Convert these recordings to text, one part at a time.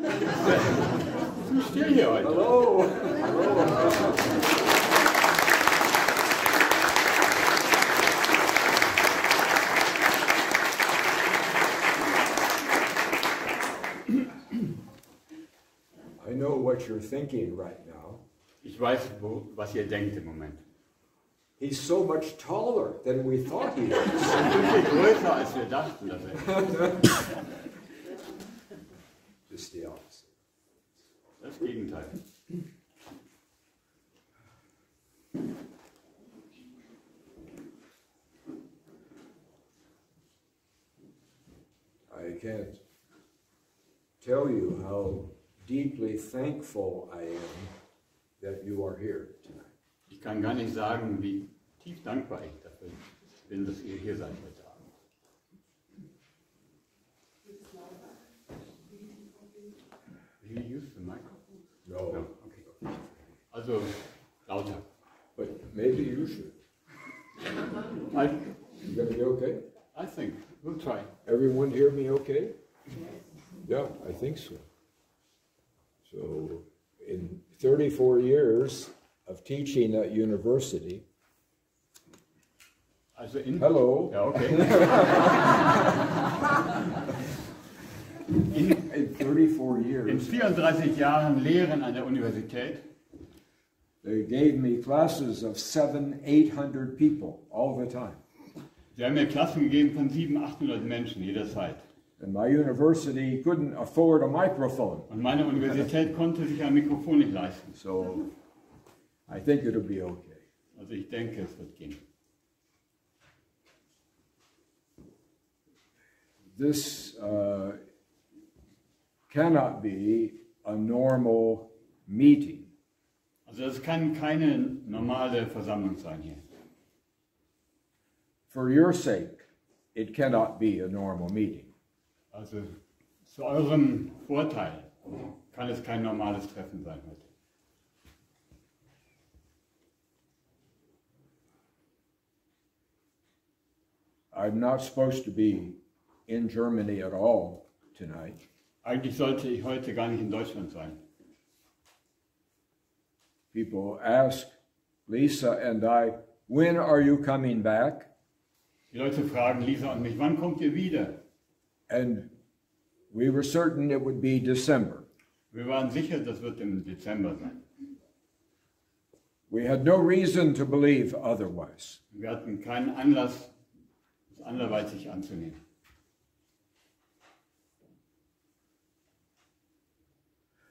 Zu still hier heute. Hallo. Hallo. I know what you're thinking right now. Ich weiß, was ihr denkt im Moment. He's so much taller than we thought he was. Viel größer, als wir dachten, dass er ist. Just the opposite. Das Gegenteil. I can't tell you how deeply thankful I am that you are here tonight. Ich kann gar nicht sagen, wie tief dankbar ich dafür bin, dass ihr hier seid heute Abend. Will you use the microphone? No. No. Okay. Also lauter. But maybe you should. You gonna be okay? I think we'll try. Everyone hear me okay? Yeah, I think so. So, in 34 years of teaching at university, Also in hello. Ja, okay. In 34 In years, 34 Jahren Lehren an der Universität they gave me classes of 700-800 people all the time. Sie haben mir Klassen gegeben von 700-800 Menschen jederzeit. And my university couldn't afford a microphone. Und meine Universität konnte sich ein Mikrofon nicht leisten. So, I think it'll be okay. Also ich denke, es wird gehen. This cannot be a normal meeting. Also das kann keine normale Versammlung sein hier. For your sake, it cannot be a normal meeting. Also zu eurem Vorteil kann es kein normales Treffen sein heute. I'm not supposed to be in Germany at all tonight. Eigentlich sollte ich heute gar nicht in Deutschland sein. People ask Lisa and I, when are you coming back? Die Leute fragen Lisa und mich, wann kommt ihr wieder? And we were certain it would be December. Wir waren sicher, das wird im Dezember sein. We had no reason to believe otherwise. Wir hatten keinen Anlass, das anderweitig anzunehmen.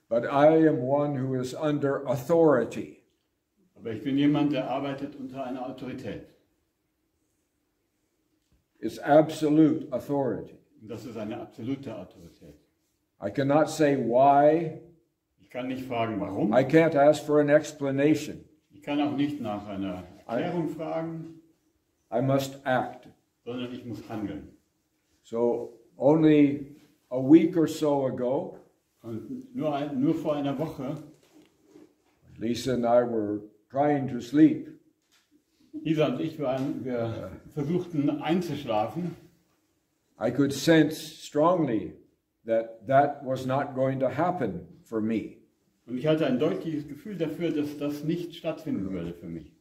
But I am one who is under authority. Aber ich bin jemand, der arbeitet unter einer Autorität. It's absolute authority. Und das ist eine absolute Autorität. I cannot say why. Ich kann nicht fragen, warum. I can't ask for an explanation. Ich kann auch nicht nach einer Erklärung fragen, I must act. sondern ich muss handeln. So only a week or so ago, Und nur vor einer Woche, Lisa and I were trying to sleep. Lisa und ich wir versuchten einzuschlafen. I could sense strongly that that was not going to happen for me. Und ich hatte ein deutliches Gefühl dafür, dass das nicht stattfinden würde für mich.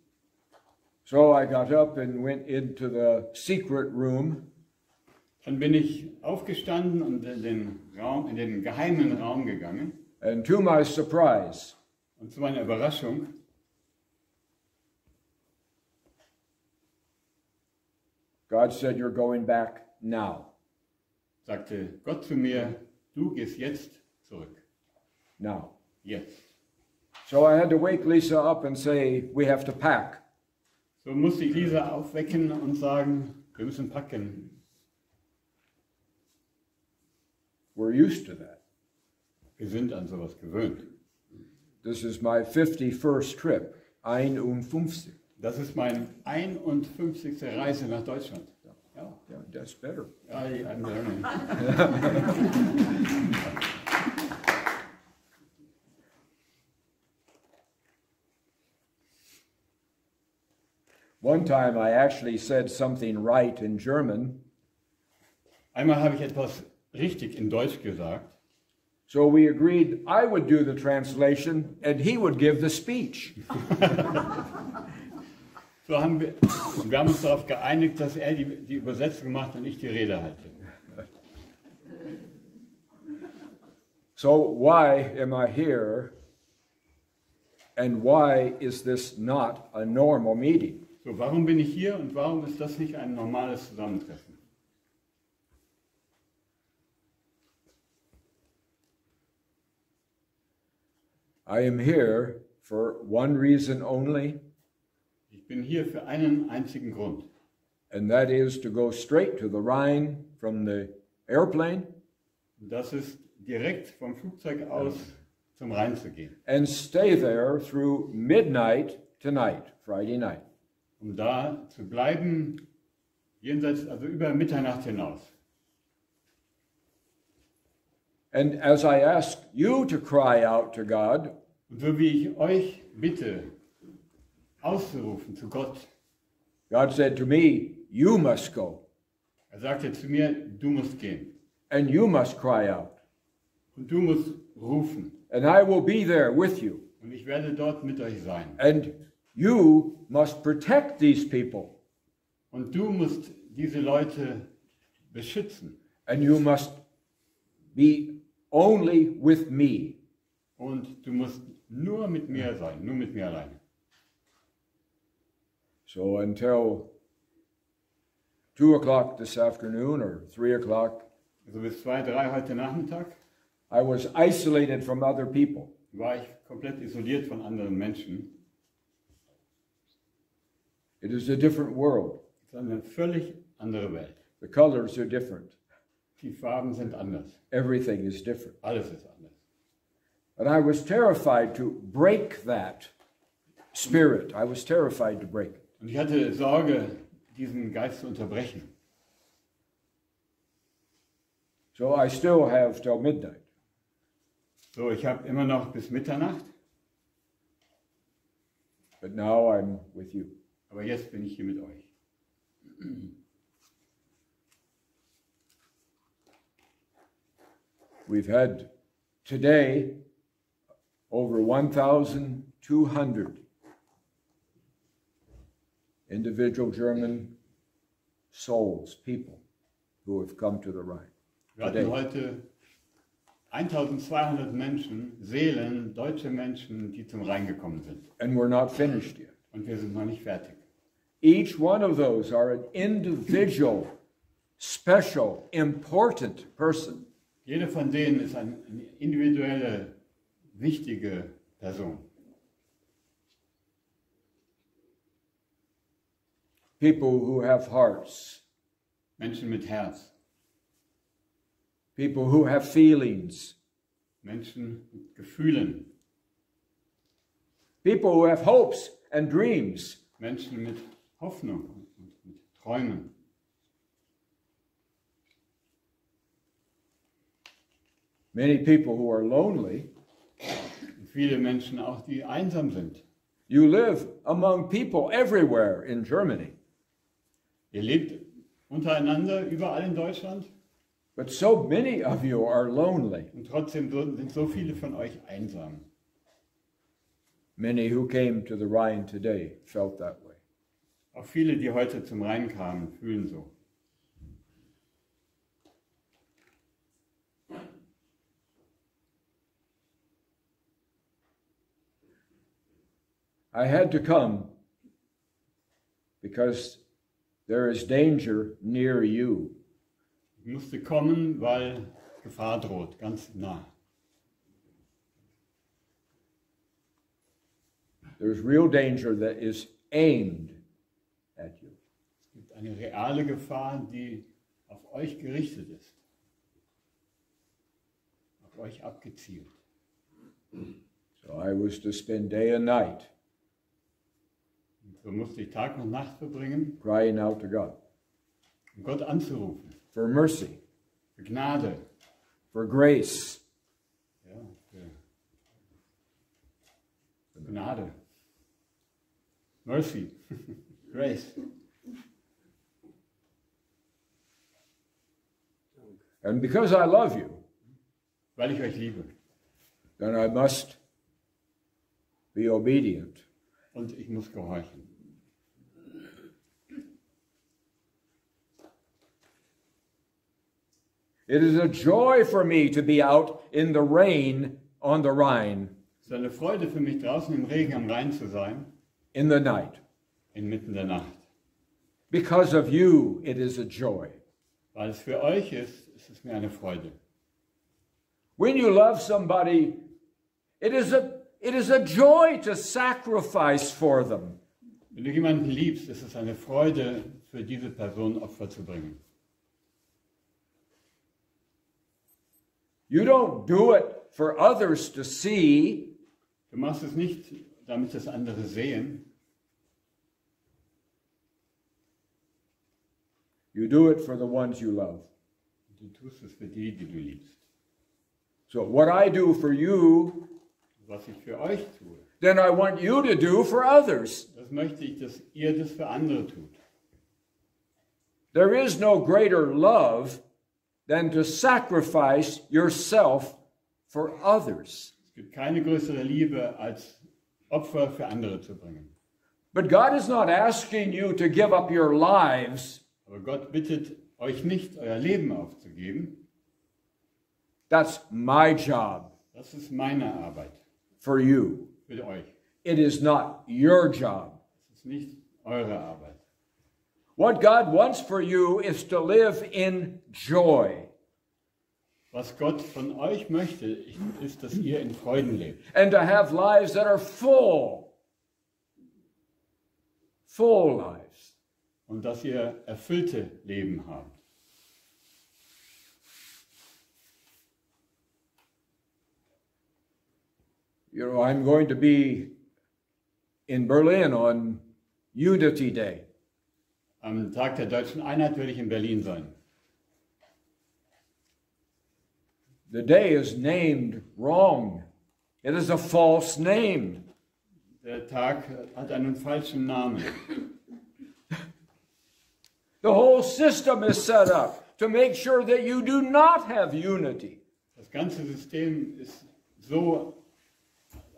So I got up and went into the secret room. Dann bin ich aufgestanden und in den geheimen Raum gegangen. And to my surprise, Und zu meiner Überraschung God said, "You're going back now." sagte Gott zu mir, du gehst jetzt zurück. Now. Jetzt. So I had to wake Lisa up and say, "We have to pack." So musste ich Lisa aufwecken und sagen, wir müssen packen. We're used to that. Wir sind an sowas gewöhnt. This is my 51st trip. 51. Das ist meine 51. Reise nach Deutschland. Ja, Yeah, that's better. I'm learning. One time I actually said something right in German. Einmal habe ich etwas richtig in Deutsch gesagt. So we agreed I would do the translation and he would give the speech. So haben wir uns darauf geeinigt, dass er die Übersetzung macht und ich die Rede halte. So why am I here? And why is this not a normal meeting? So, warum bin ich hier und warum ist das nicht ein normales Zusammentreffen? I am here for one reason only, Ich bin hier für einen einzigen Grund. and that is to go straight to the Rhine from the airplane Und das ist direkt vom Flugzeug aus zum Rhein zu gehen. and stay there through midnight tonight, Friday night. Um da zu bleiben, jenseits, also über Mitternacht hinaus. And as I ask you to cry out to God, Und so wie ich euch bitte, auszurufen zu Gott, God said to me, you must go, sagte zu mir, du musst gehen. and you must cry out, Und du musst rufen. and I will be there with you. Und ich werde dort mit euch sein. And you must protect these people, Und du musst diese Leute beschützen. and you must be only with me. Und du musst nur mit mir sein, nur mit mir alleine. So until 2 o'clock this afternoon or 3 o'clock, Also bis 2, 3 heute Nachmittag I was isolated from other people. war ich komplett isoliert von anderen Menschen. It is a different world. Es ist eine völlig andere Welt. The colors are different. Die Farben sind anders. Everything is different. Alles ist anders. And I was terrified to break that spirit. I was terrified to break it. Und ich hatte Sorge, diesen Geist zu unterbrechen. So I still have till midnight. So, ich habe immer noch bis Mitternacht, But now I'm with you. aber jetzt bin ich hier mit euch. We've had today over 1,200 individual German souls, people who have come to the Rhine. Wir hatten heute 1200 Menschen, Seelen, deutsche Menschen, die zum Rhein gekommen sind. And we're not finished yet. Und wir sind noch nicht fertig. Each one of those are an individual, special, important person. Jede von denen ist eine individuelle, wichtige Person. People who have hearts. Menschen mit Herz. People who have feelings. Menschen mit Gefühlen. People who have hopes and dreams. Menschen mit Hoffnung und mit Träumen. Many people who are lonely. Und viele Menschen auch, die einsam sind. You live among people everywhere in Germany. Ihr lebt untereinander überall in Deutschland. But so many of you are lonely. Und trotzdem sind so viele von euch einsam. Many who came to the Rhine today felt that way. Auch viele, die heute zum Rhein kamen, fühlen so. I had to come because there is danger near you. Ich musste kommen, weil Gefahr droht, ganz nah. There's real danger that is aimed at you. Es gibt eine reale Gefahr, die auf euch gerichtet ist. Auf euch abgezielt. So I was to spend day and night Und so musste ich Tag und Nacht verbringen, crying out to God um Gott anzurufen. for mercy, Für Gnade. for grace. Ja, für Gnade. Mercy. Grace. And because I love you, weil ich euch liebe. then I must be obedient. Und ich muss gehorchen. It is a joy for me to be out in the rain on the Rhine Es ist eine Freude für mich, draußen im Regen am Rhein zu sein, in the night. inmitten der Nacht. Because of you, it is a joy. Weil es für euch ist es mir eine Freude. When you love somebody, it is a joy to sacrifice for them. Wenn du jemanden liebst, ist es eine Freude, für diese Person Opfer zu bringen. You don't do it for others to see. Du machst es nicht, damit das andere sehen. You do it for the ones you love. Du tust es für die, die du liebst. So what I do for you, Was ich für euch tue, then I want you to do for others. das möchte ich, dass ihr das für andere tut. There is no greater love than to sacrifice yourself for others. Es gibt keine größere Liebe, als Opfer für andere zu bringen. But God is not asking you to give up your lives. Aber Gott bittet euch nicht, euer Leben aufzugeben. That's my job Das ist meine Arbeit for you. für euch. It is not your job. Das ist nicht eure Arbeit. What God wants for you is to live in joy Was Gott von euch möchte, ist, dass ihr in Freuden lebt. and to have lives that are full lives. Und dass ihr erfüllte Leben habt. You know, I'm going to be in Berlin on Unity Day. Am Tag der Deutschen Einheit werde ich in Berlin sein. The day is named wrong. It is a false name. Der Tag hat einen falschen Namen. The whole system is set up to make sure that you do not have unity. Das ganze System ist so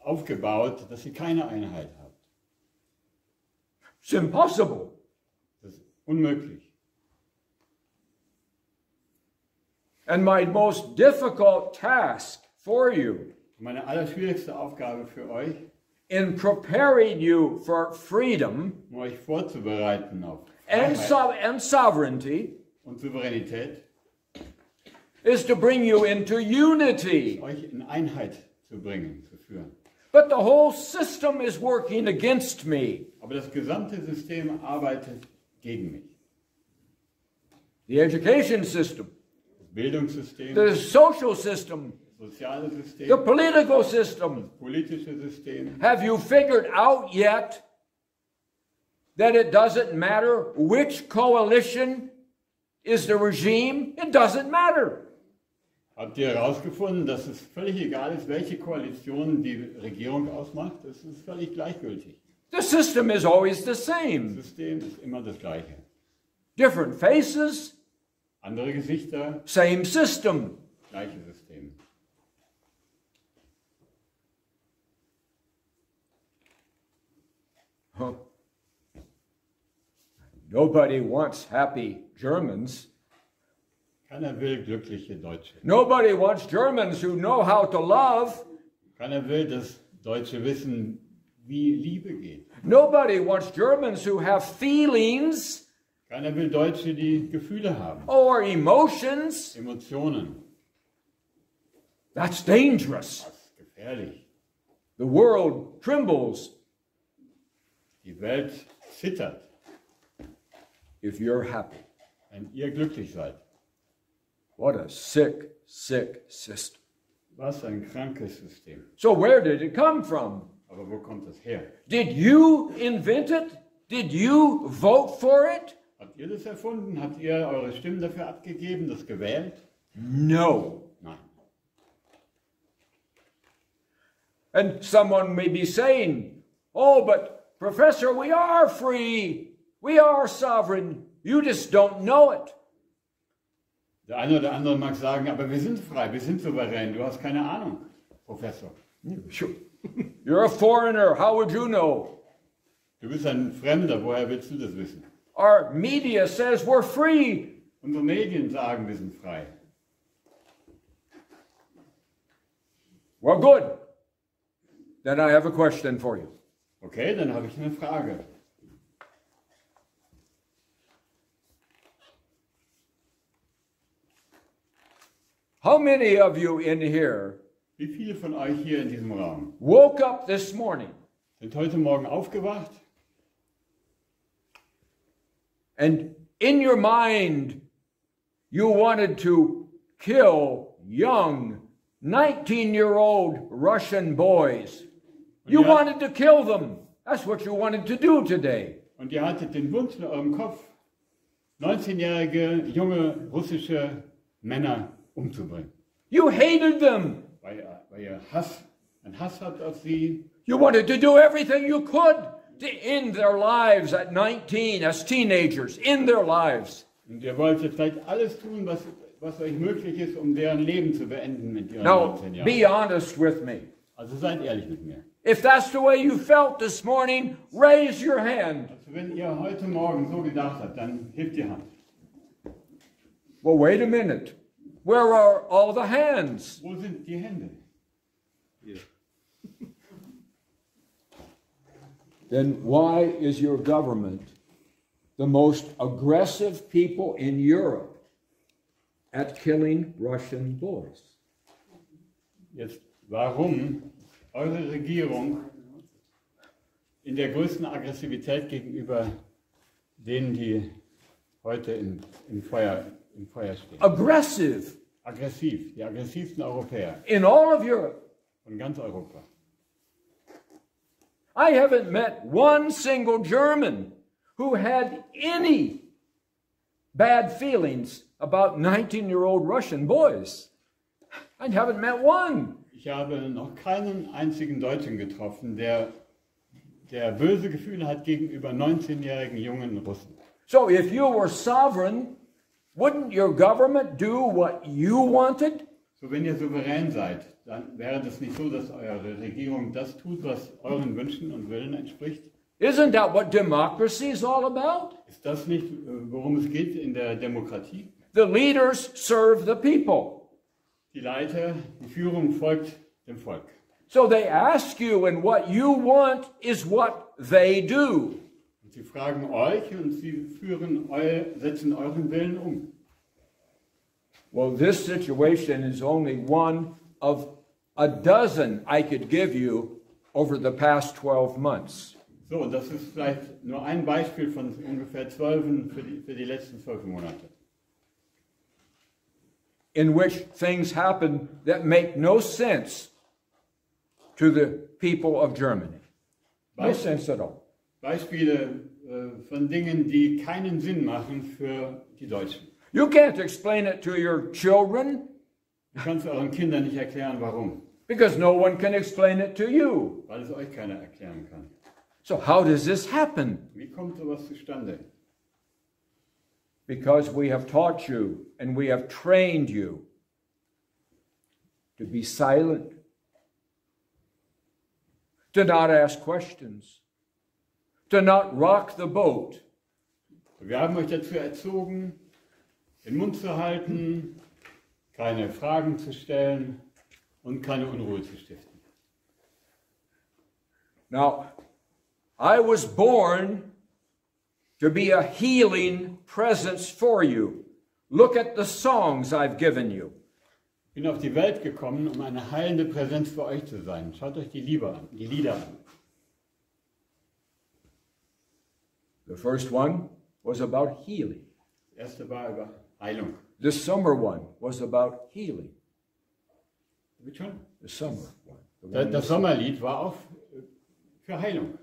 aufgebaut, dass ihr keine Einheit habt. It's impossible. Das ist unmöglich. And my most difficult task for you Meine allerschwierigste Aufgabe für euch, in preparing you for freedom um euch vorzubereiten auf and Freiheit sovereignty und Souveränität, is to bring you into unity. euch in Einheit zu bringen, zu führen. But the whole system is working against me. Aber das gesamte System arbeitet gegen mich. The education system, Das Bildungssystem, the social system, das soziale System, the political system. das politische System. Have you figured out yet that it doesn't matter which coalition is the regime? It doesn't matter. Habt ihr herausgefunden, dass es völlig egal ist, welche Koalition die Regierung ausmacht? Es ist völlig gleichgültig. The system is always the Das same. System ist immer das gleiche. Different faces, Andere Gesichter, same system. gleiche System. Huh. Nobody wants happy Germans. Keiner will glückliche Deutsche. Nobody wants Germans who know how to love. Keiner will, dass Deutsche wissen, wie Liebe geht. Nobody wants Germans who have feelings Keiner will Deutsche, die Gefühle haben, or emotions. Emotionen. That's dangerous. Das ist gefährlich. The world trembles Die Welt zittert, if you're happy. wenn ihr glücklich seid. What a sick, sick system. Was ein krankes System. So where did it come from? Aber wo kommt das her? Did you invent it? Did you vote for it? Habt ihr das erfunden? Habt ihr eure Stimmen dafür abgegeben, das gewählt? No. Nein. And someone may be saying, oh, but Professor, we are free. We are sovereign. You just don't know it. Der eine oder andere mag sagen, aber wir sind frei, wir sind souverän. Du hast keine Ahnung, Professor. You're a foreigner, how would you know? Du bist ein Fremder, woher willst du das wissen? Our media says we're free. Unsere Medien sagen, wir sind frei. Well, good. Then I have a question for you. Okay, dann habe ich eine Frage. How many of you in here Wie viele von euch hier in diesem Raum woke up this morning sind heute Morgen aufgewacht and in your mind you wanted to kill young 19-year-old Russian boys? You wanted to kill them. That's what you wanted to do today. und ihr hattet den Wunsch in eurem Kopf, 19-jährige junge russische Männer umzubringen. You hated them. Weil ihr einen Hass habt auf sie. You wanted to do everything you could to end their lives at 19 as teenagers, in their lives. Und ihr wolltet vielleicht alles tun, was euch möglich ist, um deren Leben zu beenden mit ihren Now, 19 Jahren. be honest with me. Also seid ehrlich mit mir. If that's the way you felt this morning, raise your hand. Also wenn ihr heute Morgen so gedacht habt, dann hebt die Hand. Well, wait a minute. Where are all the hands? Wo sind die Hände? Hier. Then why is your government the most aggressive people in Europe at killing Russian boys? Jetzt, warum eure Regierung in der größten Aggressivität gegenüber denen, die heute im Feuer stehen? Aggressive Aggressiv, die aggressivsten Europäer in all of Europe. von ganz Europa. I haven't met one single German who had any bad feelings about 19-year-old Russian boys. I haven't met one. Ich habe noch keinen einzigen Deutschen getroffen, der böse Gefühle hat gegenüber 19-jährigen jungen Russen. So if you were sovereign, wouldn't your government do what you wanted? So, wenn ihr souverän seid, dann wäre das nicht so, dass eure Regierung das tut, was euren Wünschen und Willen entspricht? Isn't that what democracy is all about? Ist das nicht, worum es geht in der Demokratie? The leaders serve the people. Die Leiter, die Führung folgt dem Volk. So they ask you, and what you want is what they do. Und sie fragen euch und sie setzen euren Willen um. Well, this situation is only one of a dozen I could give you over the past 12 months. So, und das ist vielleicht nur ein Beispiel von ungefähr 12 für die letzten 12 Monate. In which things happen that make no sense to the people of Germany. No sense at all. Beispiele von Dingen, die keinen Sinn machen für die Deutschen. You can't explain it to your children Du kannst euren Kindern nicht erklären, warum. because no one can explain it to you. Weil es euch keiner erklären kann. So how does this happen? Wie kommt sowas zustande? Because we have taught you and we have trained you to be silent, to not ask questions, to not rock the boat. Wir haben euch dazu erzogen, den Mund zu halten, keine Fragen zu stellen und keine Unruhe zu stiften. Now, I was born to be a healing presence for you. Look at the songs I've given you. Ich bin auf die Welt gekommen, um eine heilende Präsenz für euch zu sein. Schaut euch die Lieder an. The first one was about healing. Das erste war über Heilung. The summer one was about healing. Wie schon? The summer one. Das Sommerlied war auch für Heilung.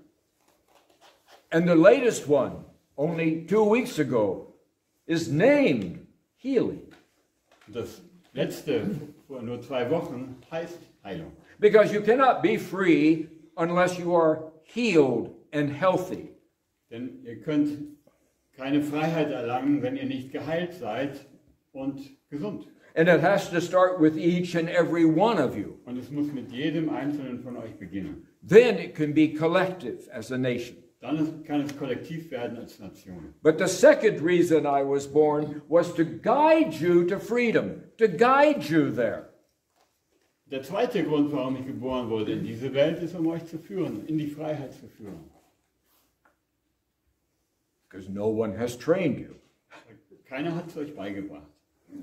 And the latest one, only 2 weeks ago, is named healing. Das letzte, vor nur 2 Wochen, heißt Heilung. Because you cannot be free unless you are healed and healthy. Denn ihr könnt keine Freiheit erlangen, wenn ihr nicht geheilt seid und gesund. And it has to start with each and every one of you. Und es muss mit jedem Einzelnen von euch beginnen. Then it can be collective as a nation. Dann kann es kollektiv werden als Nation. But the second reason I was born was to guide you to freedom, to guide you there. Der zweite Grund, warum ich geboren wurde in diese Welt, ist, um euch zu führen, in die Freiheit zu führen. Because no one has trained you. Keiner hat es euch beigebracht.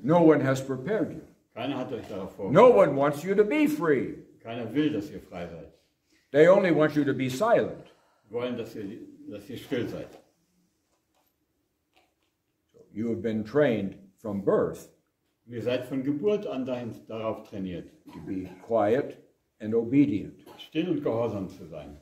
No one has prepared you. Keiner hat euch darauf vorbereitet. No one wants you to be free. Keiner will, dass ihr frei seid. They only want you to be silent. Sie wollen, dass ihr still seid. So you have been trained from birth Ihr seid von Geburt an darauf trainiert, to be quiet and obedient. still und gehorsam zu sein.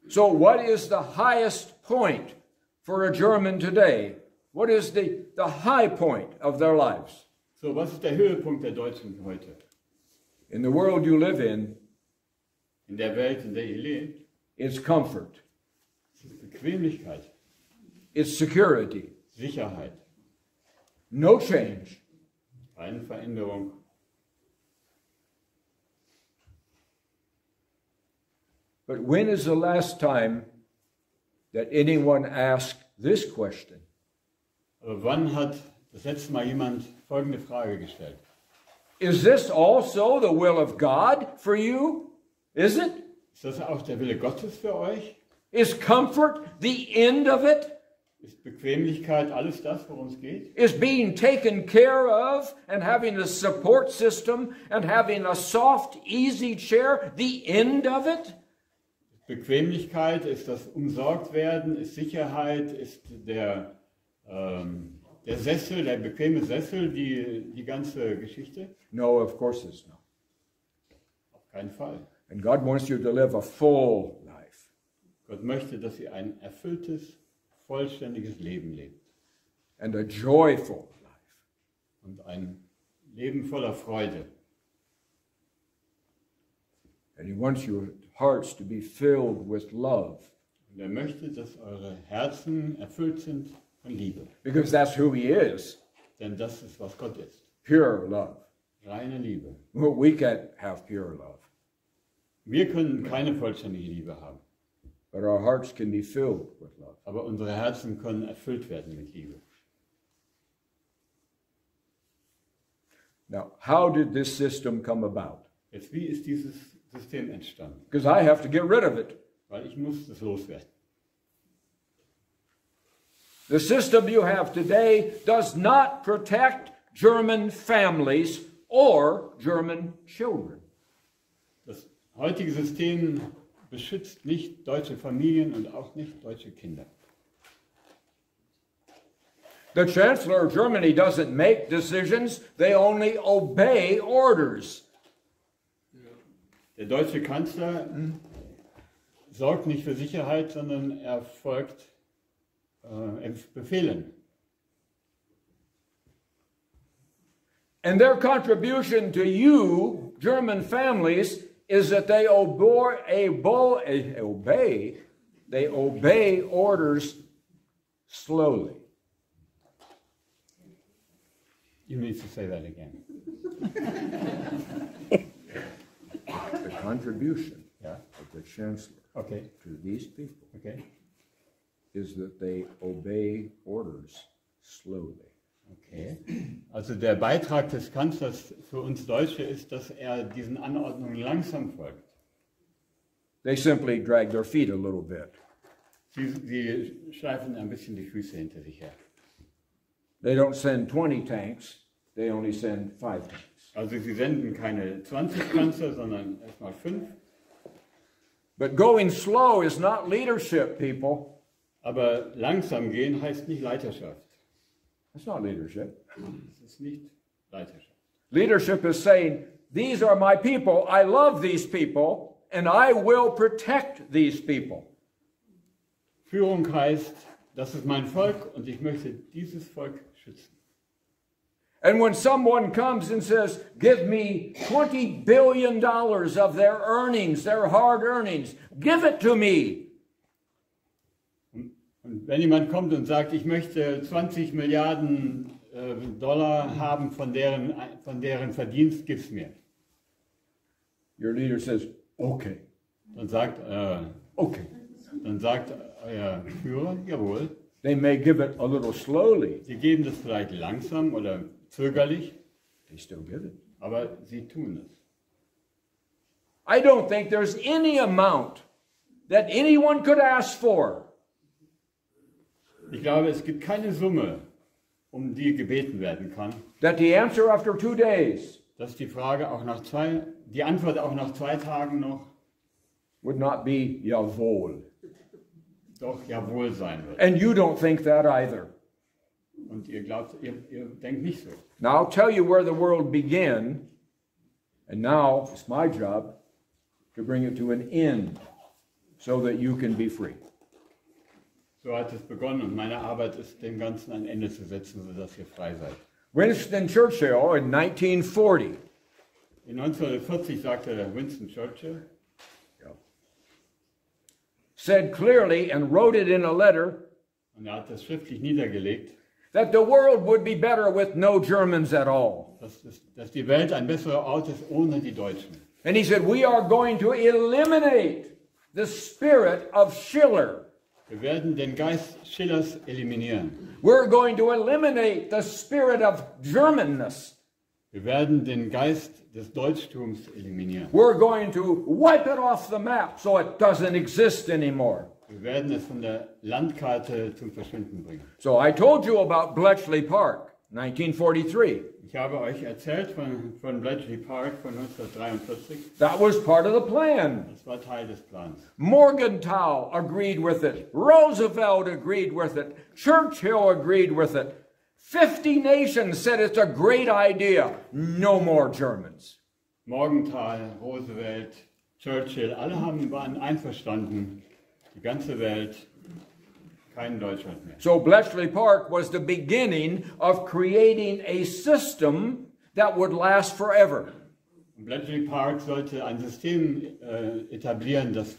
So what is the highest point for a German today? What is the high point of their lives? So, was ist der Höhepunkt der Deutschen heute? In the world you live in, In der Welt, in der ihr lebt, it's comfort, es ist Bequemlichkeit, it's security, Sicherheit, no change. keine Veränderung. But when is the last time that anyone asked this question? Aber wann hat das letzte Mal jemand folgende Frage gestellt? Is this also the will of God for you? Is it? Ist das auch der Wille Gottes für euch? Is comfort the end of it? Ist Bequemlichkeit alles das, worum es geht? Is being taken care of and having a support system and having a soft, easy chair the end of it? Bequemlichkeit, ist das Umsorgtwerden, ist Sicherheit, ist der Sessel, der bequeme Sessel, die ganze Geschichte? No, of course it's not. Auf keinen Fall. And God wants you to live a full life. Gott möchte, dass ihr ein erfülltes, vollständiges Leben lebt. And a joyful life. Und ein Leben voller Freude. And He wants your hearts to be filled with love. Und er möchte, dass eure Herzen erfüllt sind von Liebe. Because that's who He is. Denn das ist, was Gott ist. Pure love. Reine Liebe. Well, we can't have pure love. Wir können keine vollständige Liebe haben. But our hearts can be filled with love. Aber unsere Herzen können erfüllt werden mit Liebe. Now, how did this system come about? Jetzt, wie ist dieses System entstanden? Because I have to get rid of it. Weil ich muss es loswerden. The system you have today does not protect German families or German children. Das heutige System beschützt nicht deutsche Familien und auch nicht deutsche Kinder. The Chancellor of Germany doesn't make decisions, they only obey orders. Der deutsche Kanzler sorgt nicht für Sicherheit, sondern er folgt Befehlen. And their contribution to you, German families, is that they obey orders slowly. You need to say that again. The contribution Ja, of the Chancellor okay, to these people okay, is that they obey orders slowly. okay. Also der Beitrag des Kanzlers für uns Deutsche ist, dass er diesen Anordnungen langsam folgt. They simply drag their feet a little bit. Sie schleifen ein bisschen die Füße hinter sich her. They don't send 20 tanks, they only send 5 tanks. Also sie senden keine 20 Panzer, sondern erstmal 5. But going slow is not leadership, people. Aber langsam gehen heißt nicht Leiterschaft. That's not leadership. Das ist nicht Leiterschaft. Leadership is saying, these are my people, I love these people, and I will protect these people. Führung heißt, das ist mein Volk und ich möchte dieses Volk schützen. And when someone comes and says, give me $20 billion of their earnings, their hard earnings, give it to me. Und Wenn jemand kommt und sagt, ich möchte 20 Milliarden Dollar haben, von deren Verdienst, gib's mir. Your leader says, okay. Dann sagt Okay. euer Führer, jawohl. They may give it a little slowly. Sie geben das vielleicht langsam oder zögerlich, They still give it. aber sie tun es. I don't think there's any amount that anyone could ask for Ich glaube, es gibt keine Summe, um die gebeten werden kann, that the answer after 2 days dass die Antwort auch nach 2 Tagen noch would not be jawohl. doch jawohl sein wird. And you don't think that either. Und ihr glaubt, ihr denkt nicht so. Now I'll tell you where the world began, and now it's my job to bring it to an end so that you can be free. So hat es begonnen und meine Arbeit ist, dem Ganzen ein Ende zu setzen, sodass ihr frei seid. Winston Churchill in 1940 In 1940 sagte Winston Churchill, said clearly and wrote it in a letter und er hat das schriftlich niedergelegt, that the world would be better with no Germans at all. dass die Welt ein besserer Ort ist ohne die Deutschen. And he said, we are going to eliminate the spirit of Schiller. Wir werden den Geist Schillers eliminieren. We're going to eliminate the spirit of Germanness. Wir werden den Geist des Deutschtums eliminieren. We're going to wipe it off the map so it doesn't exist anymore. Wir werden es von der Landkarte zum Verschwinden bringen. So I told you about Bletchley Park, 1943. Ich habe euch erzählt von Bletchley Park von 1943. That was part of the plan. Das war Teil des Plans. Morgenthau agreed with it. Roosevelt agreed with it. Churchill agreed with it. 50 nations said it's a great idea. No more Germans. Morgenthau, Roosevelt, Churchill, alle waren einverstanden. Die ganze Welt, kein Deutschland mehr. So Bletchley Park was the beginning of creating a system that would last forever. Und Bletchley Park sollte ein System etablieren, das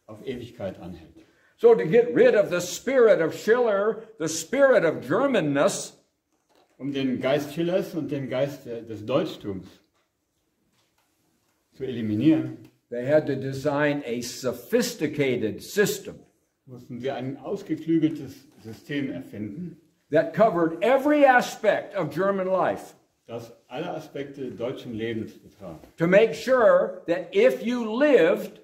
auf Ewigkeit anhält. So to get rid of the spirit of Schiller, the spirit of Germanness, Den Geist Schillers und den Geist des Deutschtums zu eliminieren, they had to design a sophisticated system mussten sie ein ausgeklügeltes System erfinden, that covered every aspect of German life, das alle Aspekte deutschen Lebens betraf. to make sure that if you lived,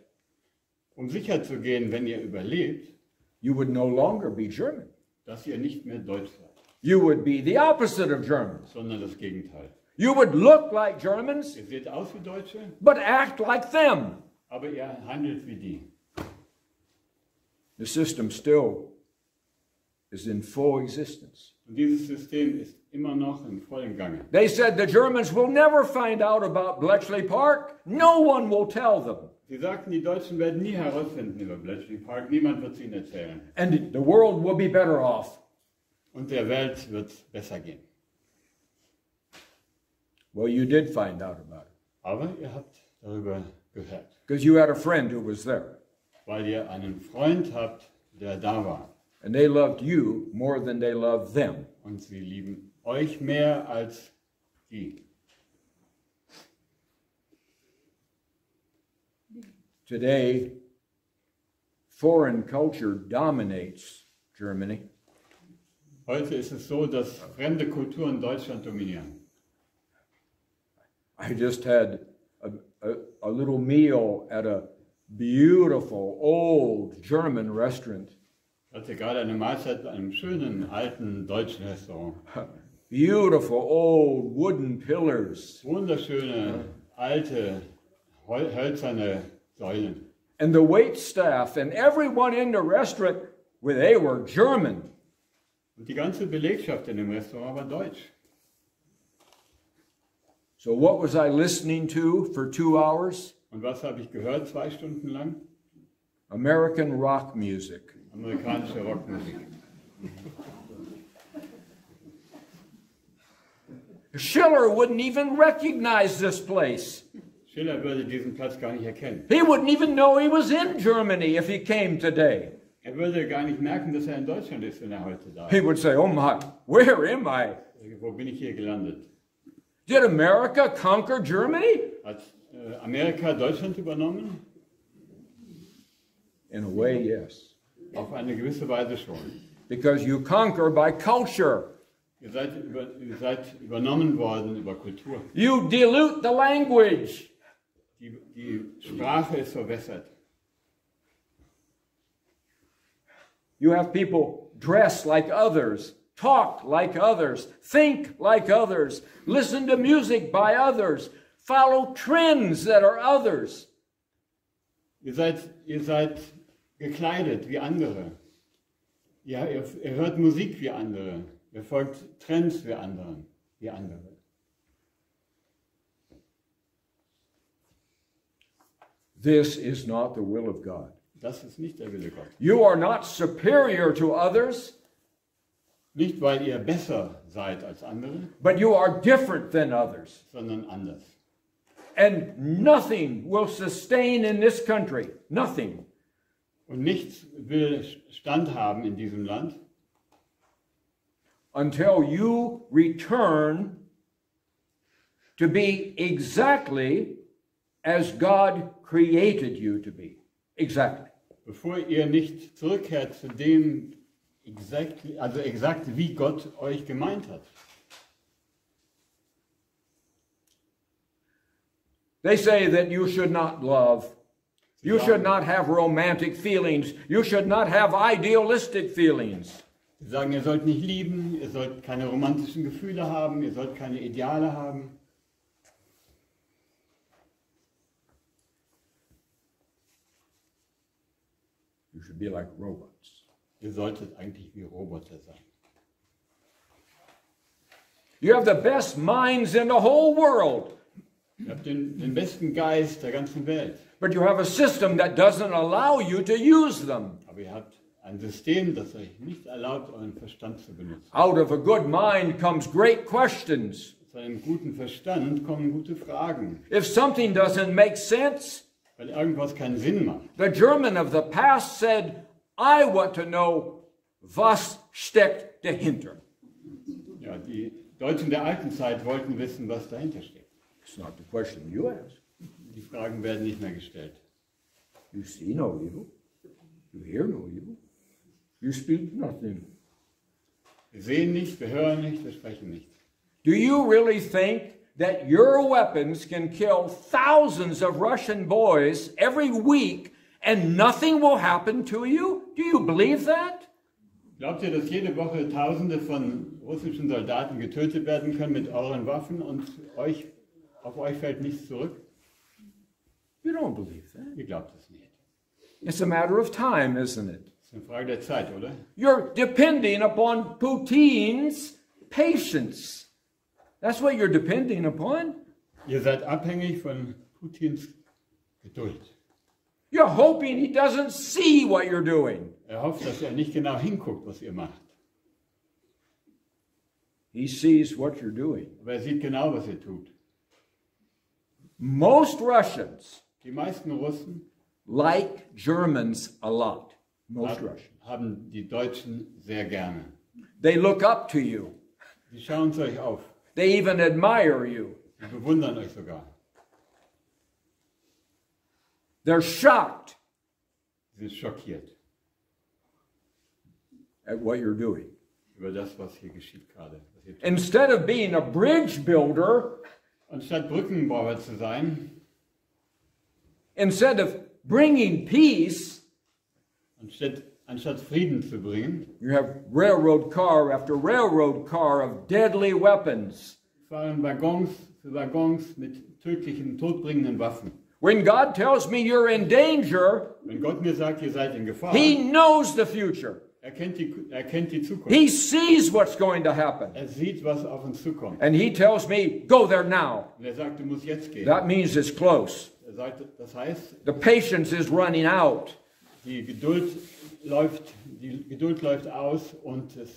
Sicherzugehen, wenn ihr überlebt, you would no longer be German. dass ihr nicht mehr Deutsch seid, You would be the opposite of Germans. sondern das Gegenteil. You would look like Germans, Ihr seht aus wie Deutsche, but act like them. aber ihr handelt wie die. The system still is in full existence. Und dieses System ist immer noch in vollem Gange. They said the Germans will never find out about Bletchley Park. No one will tell them. Sie sagten, die Deutschen werden nie herausfinden über Bletchley Park, niemand wird es ihnen erzählen. And the world will be better off. Und der Welt wird es besser gehen. Well, you did find out about it. Aber ihr habt darüber gehört, Because you had a friend who was there. weil ihr einen Freund habt, der da war. And they loved you more than they loved them. Und sie lieben euch mehr als die. Today, foreign culture dominates Germany. Heute ist es so, dass fremde Kulturen Deutschland dominieren. I just had a little meal at a beautiful old German restaurant. Ich hatte gerade eine Mahlzeit bei einem schönen alten deutschen Restaurant. Beautiful old wooden pillars. Wunderschöne alte hölzerne Säulen. And the wait staff and everyone in the restaurant, well, they were German. Und die ganze Belegschaft in dem Restaurant war deutsch. So what was I listening to for 2 hours? Und was habe ich gehört 2 Stunden lang? American rock music. Amerikanische Rockmusik. Schiller wouldn't even recognize this place. Schiller würde diesen Platz gar nicht erkennen. He wouldn't even know he was in Germany if he came today. Er würde gar nicht merken, dass er in Deutschland ist, wenn er heute da He ist. would say, oh my, where am I? Wo bin ich hier gelandet? Did America conquer Germany? Hat Amerika Deutschland übernommen? In a way, yes. Auf eine gewisse Weise schon. Because you conquer by culture. Ihr seid übernommen worden über Kultur. You dilute the language. Die Sprache ist verwässert. You have people dress like others, talk like others, think like others, listen to music by others, follow trends that are others. Ihr seid gekleidet wie andere. Ja, ihr hört Musik wie andere. Ihr folgt Trends wie andere. This is not the will of God. Das ist nicht der Wille Gottes. You are not superior to others, Nicht, weil ihr besser seid als andere, but you are different than others. sondern anders. And nothing will sustain in this country, nothing, Und nichts will Stand haben in diesem Land, until you return to be exactly as God created you to be. Exactly. bevor ihr nicht zurückkehrt zu dem, exakt wie Gott euch gemeint hat. They say that you should not love. You should not have romantic feelings. You should not have idealistic feelings. Sie sagen, ihr sollt nicht lieben, ihr sollt keine romantischen Gefühle haben, ihr sollt keine Ideale haben. You should be like robots. Ihr solltet eigentlich wie Roboter sein. You have the best minds in the whole world, Ihr habt den besten Geist der ganzen Welt, but you have a system that doesn't allow you to use them. aber ihr habt ein System, das euch nicht erlaubt, euren Verstand zu benutzen. Out of a good mind comes great questions. Zu einem guten Verstand kommen gute Fragen, If something doesn't make sense, weil irgendwas keinen Sinn macht. the German of the past said, I want to know, was steckt dahinter? Ja, die Deutschen der alten Zeit wollten wissen, was dahinter steckt. It's not the question you ask. Die Fragen werden nicht mehr gestellt. You see no evil. You hear no evil. You speak nothing. Wir sehen nicht, wir hören nicht, wir sprechen nicht. Do you really think that your weapons can kill thousands of Russian boys every week and nothing will happen to you? Do you believe that? Glaubt ihr, dass jede Woche Tausende von russischen Soldaten getötet werden können mit euren Waffen und auf euch fällt nichts zurück? You don't believe that. Ihr glaubt es nicht. It's a matter of time, isn't it? Das ist eine Frage der Zeit, oder? You're depending upon Putin's patience. That's what you're depending upon. Ihr seid abhängig von Putins Geduld. You're hoping he doesn't see what you're doing. Er hofft, dass er nicht genau hinguckt, was ihr macht. He sees what you're doing. Aber er sieht genau, was ihr tut. Most Russians Die meisten Russen like Germans a lot. Most Russians. haben die Deutschen sehr gerne. They look up to you. Die schauen zu euch auf. They even admire you. Die bewundern euch sogar. They're shocked Sie sind schockiert at what you're doing. über das, was hier geschieht gerade. Was ihr tut. Instead of being a bridge builder, Anstatt Brückenbauer zu sein, instead of bringing peace, anstatt Frieden zu bringen, you have railroad car after railroad car of deadly weapons. fahren Waggons für Waggons mit tödlichen, todbringenden Waffen. When God tells me you're in danger, Wenn Gott mir sagt, ihr seid in Gefahr, He knows the future. er kennt die Zukunft. He sees what's going to happen. Er sieht, was auf uns zukommt. And He tells me, go there now. Und er sagt, du musst jetzt gehen. That means it's close. Er sagt, das heißt, The patience is running out. die Geduld läuft aus und es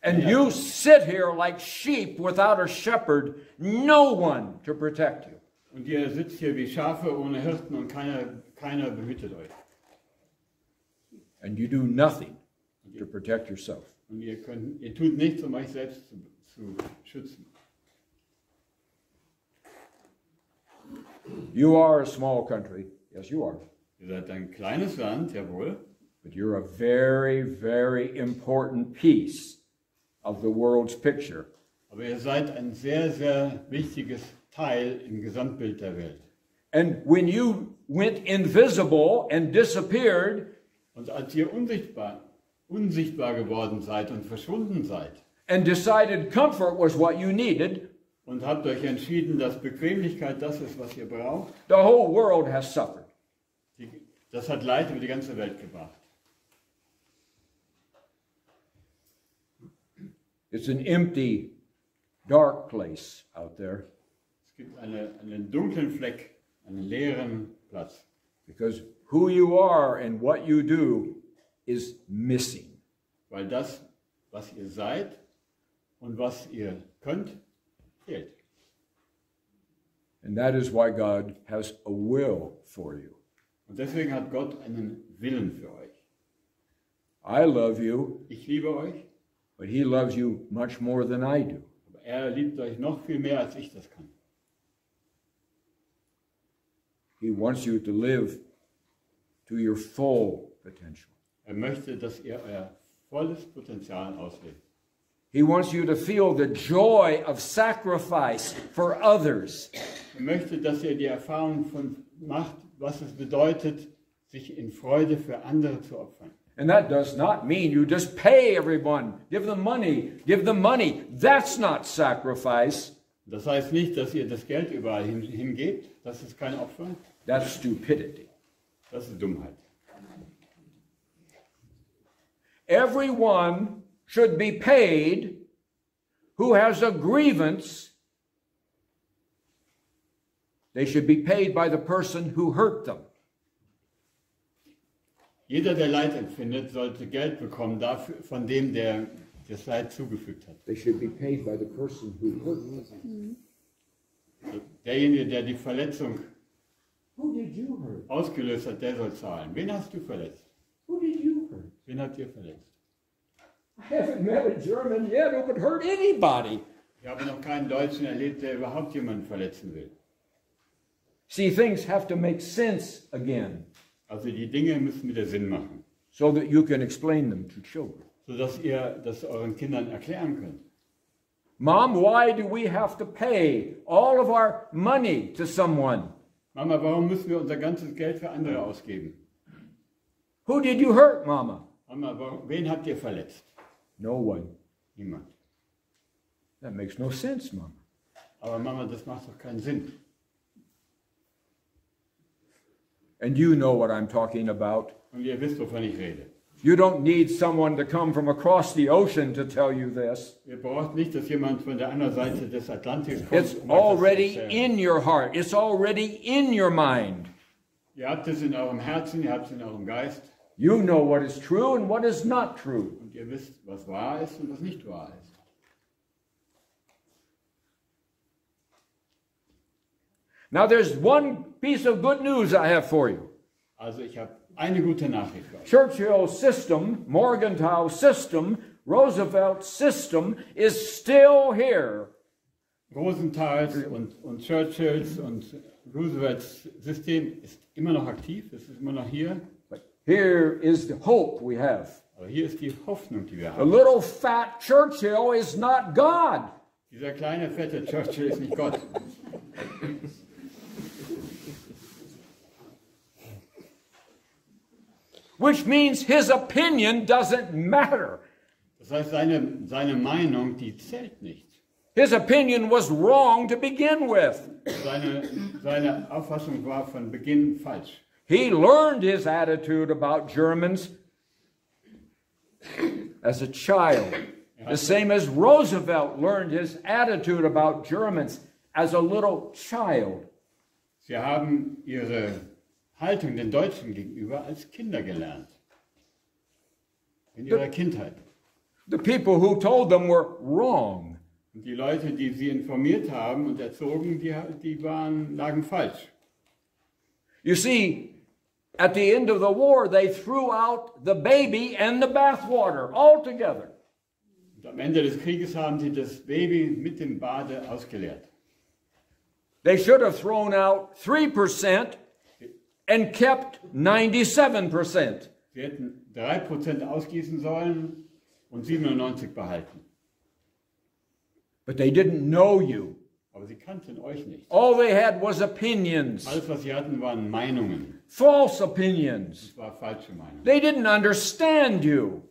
And you sit here like sheep without a shepherd, no one to protect you. und ihr sitzt hier wie Schafe ohne Hirten und keiner behütet euch. And you do nothing to protect yourself. Und ihr tut nichts, um euch selbst zu schützen. You are a small country. Yes, you are. Ihr seid ein kleines Land, jawohl. But you're a very, very important piece of the world's picture. Aber ihr seid ein sehr, sehr wichtiges Teil im Gesamtbild der Welt. And when you went invisible and disappeared, Und als ihr unsichtbar geworden seid und verschwunden seid and decided comfort was what you needed, und habt euch entschieden, dass Bequemlichkeit das ist, was ihr braucht, the whole world has suffered. das hat Leid über die ganze Welt gebracht. It's an empty, dark place out there Es gibt einen dunklen Fleck, einen leeren Platz. because who you are and what you do is missing. Weil das, was ihr seid und was ihr könnt, fehlt. And that is why God has a will for you. Und deswegen hat Gott einen Willen für euch. I love you, Ich liebe euch, but He loves you much more than I do. aber er liebt euch noch viel mehr, als ich das kann. He wants you to live to your full potential. Er möchte, dass ihr euer volles Potenzial auslebt. He wants you to feel the joy of sacrifice for others. Er möchte, dass ihr die Erfahrung macht, was es bedeutet, sich in Freude für andere zu opfern. And that does not mean you just pay everyone, give them money, give them money. That's not sacrifice. Das heißt nicht, dass ihr das Geld überall hingebt. Das ist kein Opfer. That's stupidity. Das ist Dummheit. Everyone should be paid who has a grievance. They should be paid by the person who hurt them. Jeder, der Leid empfindet, sollte Geld bekommen dafür, von dem, der das Leid zugefügt hat. They should be paid by the person who hurt them. Derjenige, der die Verletzung Who did you hurt? ausgelöst hat, der soll zahlen. Wen hast du verletzt? Who did you hurt? Wen habt ihr verletzt? I haven't met a German yet who could hurt anybody. Ich habe noch keinen Deutschen erlebt, der überhaupt jemanden verletzen will. See, things have to make sense again Also die Dinge müssen wieder Sinn machen, so that you can explain them to children. sodass ihr das euren Kindern erklären könnt. Mom, why do we have to pay all of our money to someone? Mama, warum müssen wir unser ganzes Geld für andere ausgeben? Who did you hurt, Mama? Mama, wen habt ihr verletzt? No one. Niemand. That makes no sense, Mama. Aber Mama, das macht doch keinen Sinn. And you know what I'm talking about. Und ihr wisst, wovon ich rede. You don't need someone to come from across the ocean to tell you this. Ihr braucht nicht, dass jemand von der anderen Seite des Atlantiks kommt. It's Euch das zu already erzählen. in your heart. It's already in your mind. Ihr habt es in eurem Herzen, ihr habt es in eurem Geist. You know what is true and what is not true. Und ihr wisst, was wahr ist und was nicht wahr ist. Now there's one piece of good news I have for you. Also ich habe eine gute Nachricht für euch. Churchill's system, Morgenthau's system, Roosevelt's system is still here. Rosenthals und Churchills und Roosevelts System ist immer noch aktiv, es ist immer noch hier. But here is the hope we have. Aber hier ist die Hoffnung, die wir The haben. little fat Churchill is not God. Dieser kleine, fette Churchill ist nicht Gott. Which means his opinion doesn't matter. Das heißt, seine Meinung, die zählt nicht. His opinion was wrong to begin with. Seine Auffassung war von Beginn falsch. He learned his attitude about Germans as a child. The same as Roosevelt learned his attitude about Germans as a little child. Sie haben ihre Haltung den Deutschen gegenüber als Kinder gelernt. In ihrer Kindheit. The people who told them were wrong. Und die Leute, die sie informiert haben und erzogen, die lagen falsch. You see, at the end of the war, they threw out the baby and the bathwater all together. Und am Ende des Krieges haben sie das Baby mit dem Bade ausgeleert. They should have thrown out 3% and kept 97%. Sie hätten 3% ausgießen sollen und 97 behalten. But they didn't know you. Aber sie kannten euch nicht. All they had was opinions. Alles, was sie hatten, waren Meinungen. False opinions. Es war falsche Meinung. They didn't understand you.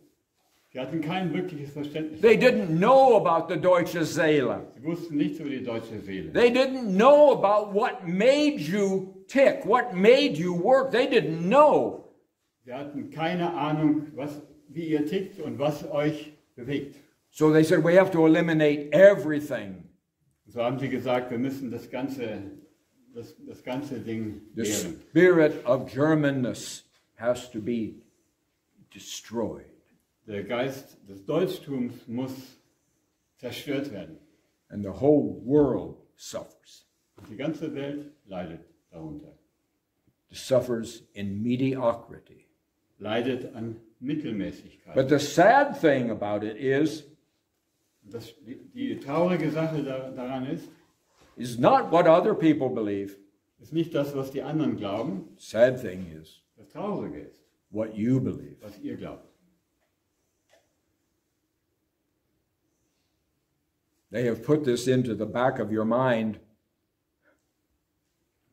Sie hatten kein wirkliches Verständnis. They didn't know about the Deutsche Seele. Sie wussten nichts über die deutsche Seele. They didn't know about what made you tick, what made you work. They didn't know. Sie hatten keine Ahnung, wie ihr tickt und was euch bewegt. So they said, we have to eliminate everything. So haben sie gesagt, wir müssen das ganze Ding The wehren. spirit of Germanness has to be destroyed. Der Geist des Deutschtums muss zerstört werden. And the whole world suffers. Und die ganze Welt leidet darunter. It suffers in mediocrity. Leidet an Mittelmäßigkeit. But the sad thing about it is Die traurige Sache daran is not what other people believe. ist nicht das, was die anderen glauben. Sad thing is Das Traurige ist, what you believe. was ihr glaubt. They have put this into the back of your mind.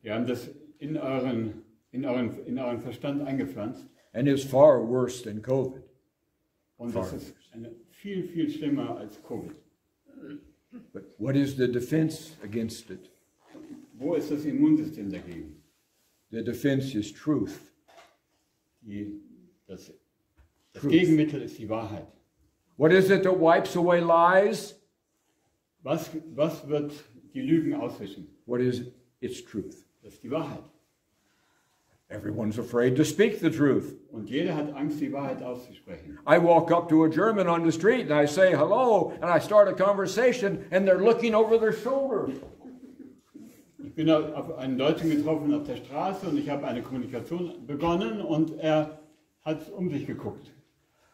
Wir haben das in euren Verstand eingepflanzt. And it's far worse than COVID. Und das ist viel, viel schlimmer als Covid. But what is the defense against it? Wo ist das Immunsystem dagegen? The defense is truth. Das Gegenmittel ist die Wahrheit. What is it that wipes away lies? Was wird die Lügen auswischen? What is it? It's truth. Das ist die Wahrheit. Everyone's afraid to speak the truth. Und jeder hat Angst, die Wahrheit auszusprechen. I walk up to a German on the street and I say hello and I start a conversation and they're looking over their shoulder. Ich bin auf einen Deutschen getroffen auf der Straße und ich habe eine Kommunikation begonnen und er hat um sich geguckt.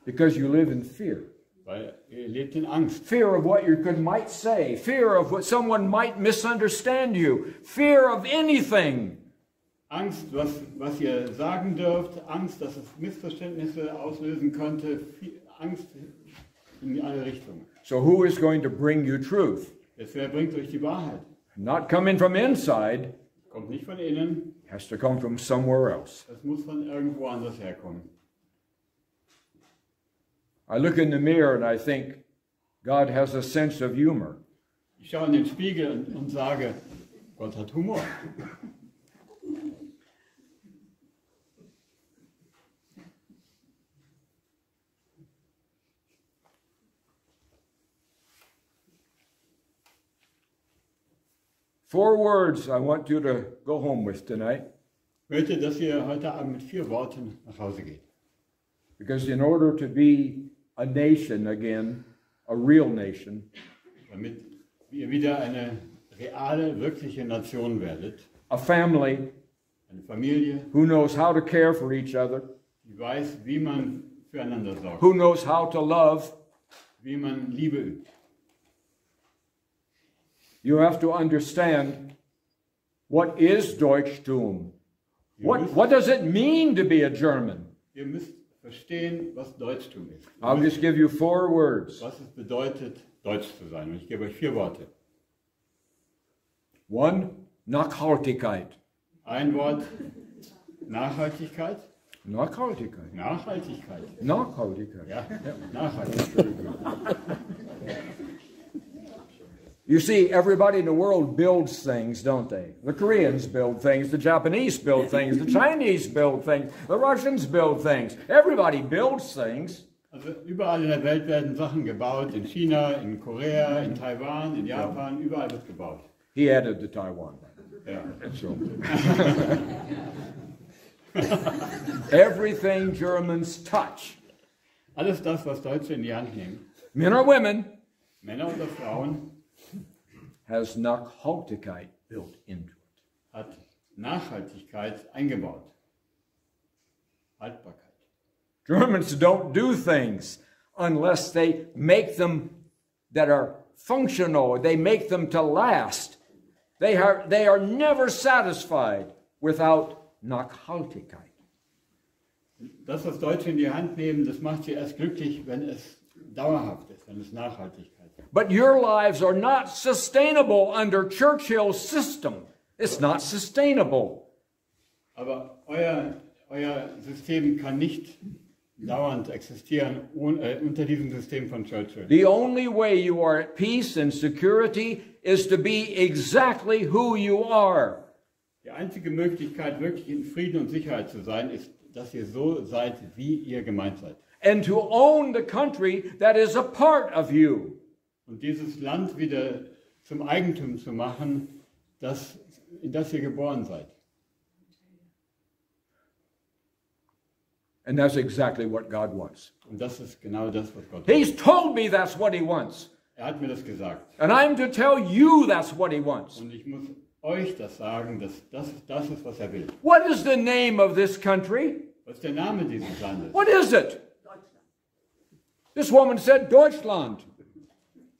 Because you live in fear. Weil er lebt in Angst. Fear of what you might say. Fear of what someone might misunderstand you. Fear of anything. Angst, was ihr sagen dürft. Angst, dass es Missverständnisse auslösen könnte. Angst in alle Richtungen. So who is going to bring you truth? Jetzt wer bringt euch die Wahrheit? Not coming from inside. Kommt nicht von innen. Has to come from somewhere else. Das muss von irgendwo anders herkommen. I look in the mirror and I think, God has a sense of humor. Ich schaue in den Spiegel und sage, Gott hat Humor. Four words I want you to go home with tonight. Ich möchte, dass ihr heute Abend mit 4 Worten nach Hause geht. Because in order to be a nation again, a real nation, Damit ihr wieder eine reale, wirkliche Nation werdet. a family Eine Familie, who knows how to care for each other, die weiß, wie man füreinander sorgt. who knows how to love, Wie man Liebe übt. you have to understand what is Deutschtum. What does it mean to be a German? Ihr müsst verstehen, was Deutschtum ist. I'll just give you 4 words. Was es bedeutet, Deutsch zu sein. Und ich gebe euch 4 Worte. 1, Nachhaltigkeit. Ein Wort, Nachhaltigkeit. Nachhaltigkeit. Nachhaltigkeit. Nachhaltigkeit. Ja, Nachhaltigkeit. You see, everybody in the world builds things, don't they? The Koreans build things, the Japanese build things, the Chinese build things, the Russians build things. Everybody builds things. Also überall in der Welt werden Sachen gebaut. In China, in Korea, in Taiwan, in Japan, überall wird gebaut. He added to Taiwan. Ja. So. Everything Germans touch, Alles das, was Deutsche in die Hand nehmen, men or women, Männer oder Frauen, has Nachhaltigkeit built into it. hat Nachhaltigkeit eingebaut. Haltbarkeit. Germans don't do things unless they make them that are functional. They make them to last. They are never satisfied without Nachhaltigkeit. Das, was Deutsche in die Hand nehmen, das macht sie erst glücklich, wenn es dauerhaft ist, wenn es Nachhaltigkeit ist. But your lives are not sustainable under Churchill's system. It's not sustainable. Aber euer System kann nicht dauernd existieren unter diesem System von Churchill. The only way you are at peace and security is to be exactly who you are. Die einzige Möglichkeit, wirklich in Frieden und Sicherheit zu sein, ist, dass ihr so seid, wie ihr gemeint seid. And to own the country that is a part of you. Und dieses Land wieder zum Eigentum zu machen, in das ihr geboren seid. And that's exactly what God wants. Und das ist genau das, was Gott He's told me that's what he wants. hat mir das gesagt. And I'm to tell you that's what he wants. Und ich muss euch das sagen, dass das ist, was er will. What is the name of this country? Was ist der Name dieses Landes? What is it? This woman said Deutschland.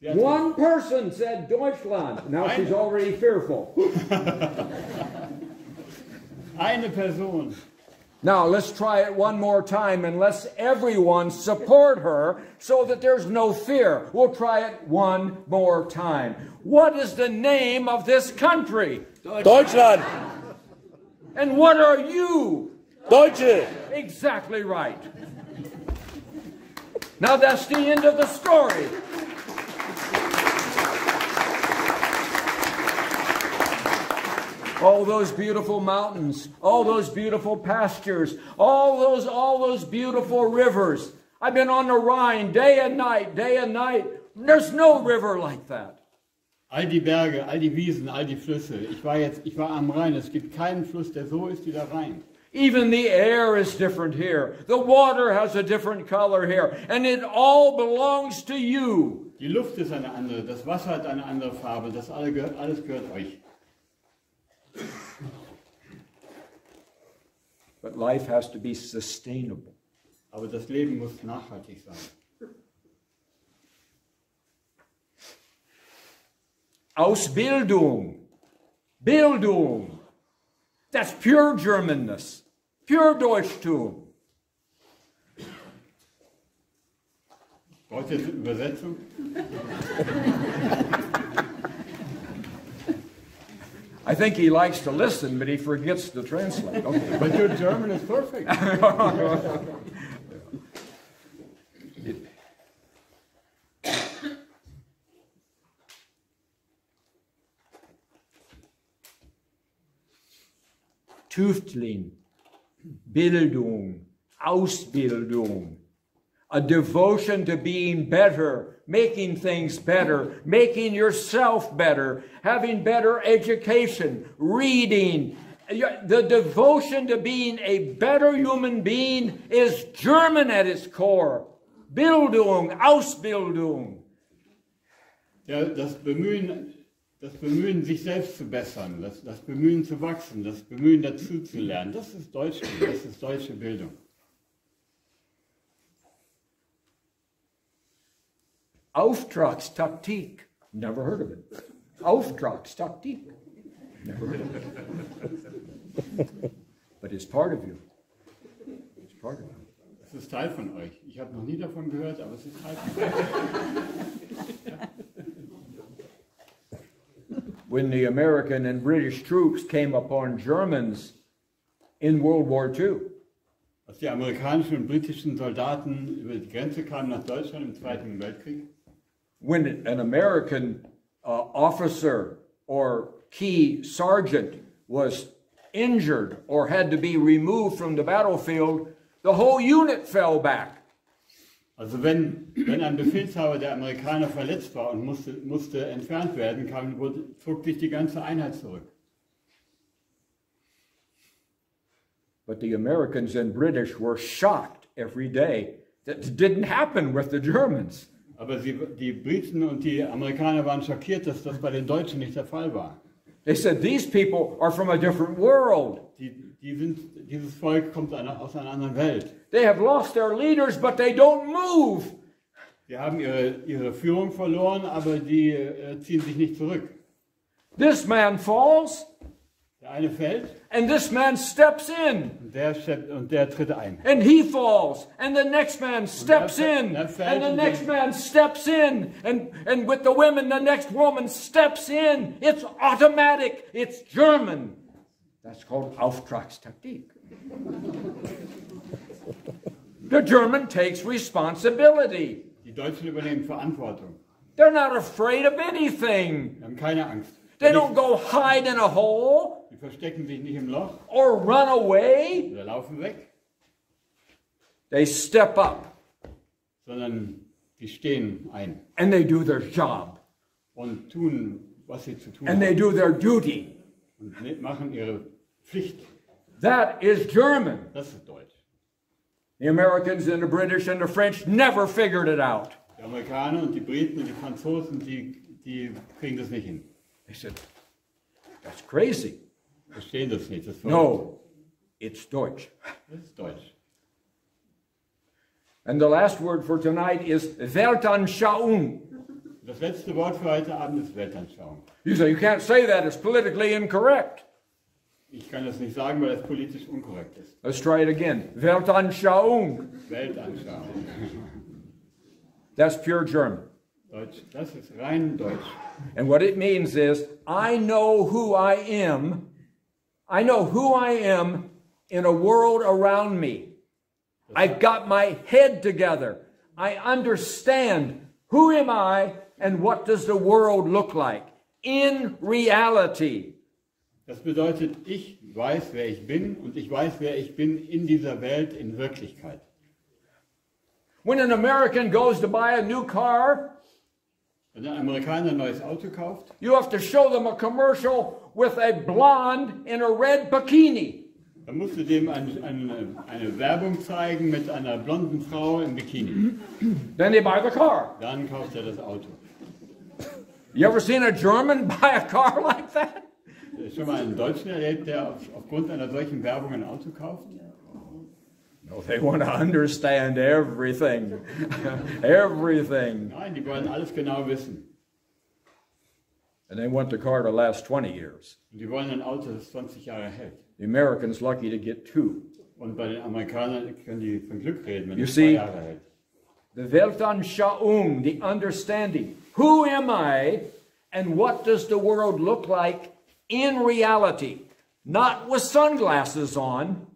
Sie hat One person said Deutschland. Now she's already fearful. eine Person. Now let's try it one more time and let's everyone support her so that there's no fear. We'll try it one more time. What is the name of this country? Deutschland! And what are you? Deutsche! Exactly right. Now that's the end of the story. All those beautiful mountains, all those beautiful pastures, all those beautiful rivers. I've been on the Rhine day and night, day and night. There's no river like that. All die Berge, all die Wiesen, all die Flüsse. Ich war am Rhein. Es gibt keinen Fluss, der so ist wie der Rhein. Even the air is different here. The water has a different color here. And it all belongs to you. Die Luft ist eine andere, das Wasser hat eine andere Farbe. Das alles gehört euch. But life has to be sustainable. Aber das Leben muss nachhaltig sein. Ausbildung. Bildung. That's pure Germanness. Pure Deutschtum. Braucht ihr eine Übersetzung? I think he likes to listen, but he forgets to translate. Okay. But your German is perfect. Tüftling, Bildung, Ausbildung, a devotion to being better, making things better, making yourself better, having better education, reading. The devotion to being a better human being is German at its core. Bildung, Ausbildung. Ja, das Bemühen, sich selbst zu bessern, das Bemühen zu wachsen, das Bemühen dazu zu lernen, das ist Deutschland, das ist deutsche Bildung. Aftrax Taktik. Never heard of it. Aftrax Taktik. Never heard of it. But it's part of you. It's part of you. Es ist Teil von euch. Ich habe noch nie davon gehört, aber es ist Teil von euch. When the American and British troops came upon Germans in World War II, Als die amerikanischen und britischen Soldaten über die Grenze kamen nach Deutschland im Zweiten Weltkrieg, when an American officer or key sergeant was injured or had to be removed from the battlefield, the whole unit fell back. also wenn ein Befehlshaber der Amerikaner verletzt war und musste entfernt werden, zog sich die ganze Einheit zurück. But the Americans and British were shocked every day. That didn't happen with the Germans. Aber die Briten und die Amerikaner waren schockiert, dass das bei den Deutschen nicht der Fall war. They said, these people are from a different world. Dieses Volk kommt aus einer anderen Welt. They have lost their leaders, but they don't move. Sie haben ihre Führung verloren, aber die ziehen sich nicht zurück. This man falls, Der eine fällt and this man steps in. und der tritt ein. And he falls, and the next man steps in, and the next man steps in, and with the women, the next woman steps in. It's automatic. It's German. That's called Aftrax technique. The German takes responsibility. Die Deutschen übernehmen Verantwortung. They're not afraid of anything. Sie haben keine Angst. They don't go hide in a hole Sie verstecken sich nicht im Loch or run away. oder laufen weg, They step up sondern die stehen ein and they do their job und tun, was sie zu tun and they haben do their duty. und machen ihre Pflicht. That is German. Das ist Deutsch. The Americans and the British and the French never figured it out. Die Amerikaner und die Briten und die Franzosen, die kriegen das nicht hin. They said, that's crazy. Verstehen das nicht. Das ist No, it's Deutsch. Das ist Deutsch. And the last word for tonight is Weltanschauung. Das letzte Wort für heute Abend ist Weltanschauung. You say, you can't say that, it's politically incorrect. Ich kann das nicht sagen, weil es politisch unkorrekt ist. Let's try it again. Weltanschauung. Weltanschauung. That's pure German. Deutsch. Das ist rein Deutsch. And what it means is, I know who I am. I know who I am in a world around me. I've got my head together. I understand who am I and what does the world look like in reality. Das bedeutet, ich weiß, wer ich bin und ich weiß, wer ich bin in dieser Welt in Wirklichkeit. When an American goes to buy a new car, Wenn ein Amerikaner ein neues Auto kauft, you have to show them a commercial with a blonde in a red bikini. dann musst du dem eine Werbung zeigen mit einer blonden Frau im Bikini. Then they buy the car. Dann kauft er das Auto. You ever seen a German buy a car like that? Schon mal einen Deutschen erlebt, der aufgrund einer solchen Werbung ein Auto kauft? No, they want to understand everything. Everything. Nein, die wollen alles genau wissen. And they want the car to last 20 years. Und die wollen ein Auto, das 20 Jahre hält. The American's lucky to get 2. Und bei den Amerikanern können die von Glück reden, wenn You es 2 see, Jahre hält. the Weltanschauung, the understanding. Who am I and what does the world look like in reality? Not with sunglasses on.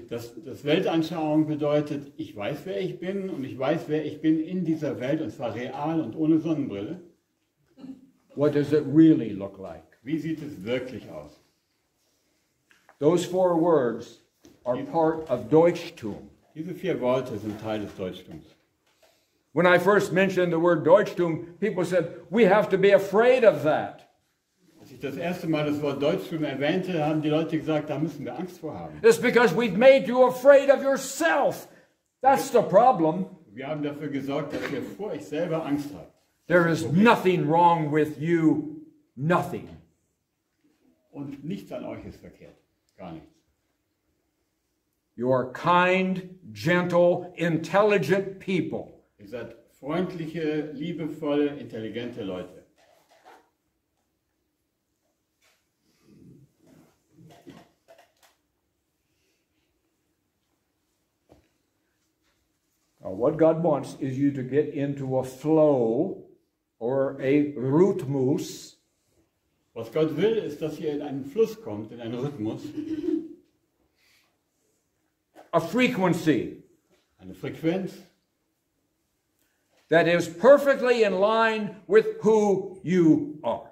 Das Weltanschauung bedeutet, ich weiß, wer ich bin und ich weiß, wer ich bin in dieser Welt, und zwar real und ohne Sonnenbrille. What does it really look like? Wie sieht es wirklich aus? Those 4 words are part of Deutschtum. Diese 4 Worte sind Teil des Deutschtums. When I first mentioned the word Deutschtum, people said, we have to be afraid of that. Als ich das erste Mal das Wort Deutschtum erwähnte, haben die Leute gesagt, da müssen wir Angst vor haben. It's because we've made you afraid of yourself. That's the problem. Wir haben dafür gesorgt, dass ihr vor euch selber Angst habt. There is nothing wrong with you. Nothing. Und nichts an euch ist verkehrt. Gar nichts. You are kind, gentle, intelligent people. Ihr seid freundliche, liebevolle, intelligente Leute. Now, what God wants is you to get into a flow or a Rhythmus. Was Gott will, ist, dass ihr in einen Fluss kommt, in einen Rhythmus, A frequency eine Frequenz, that is perfectly in line with who you are.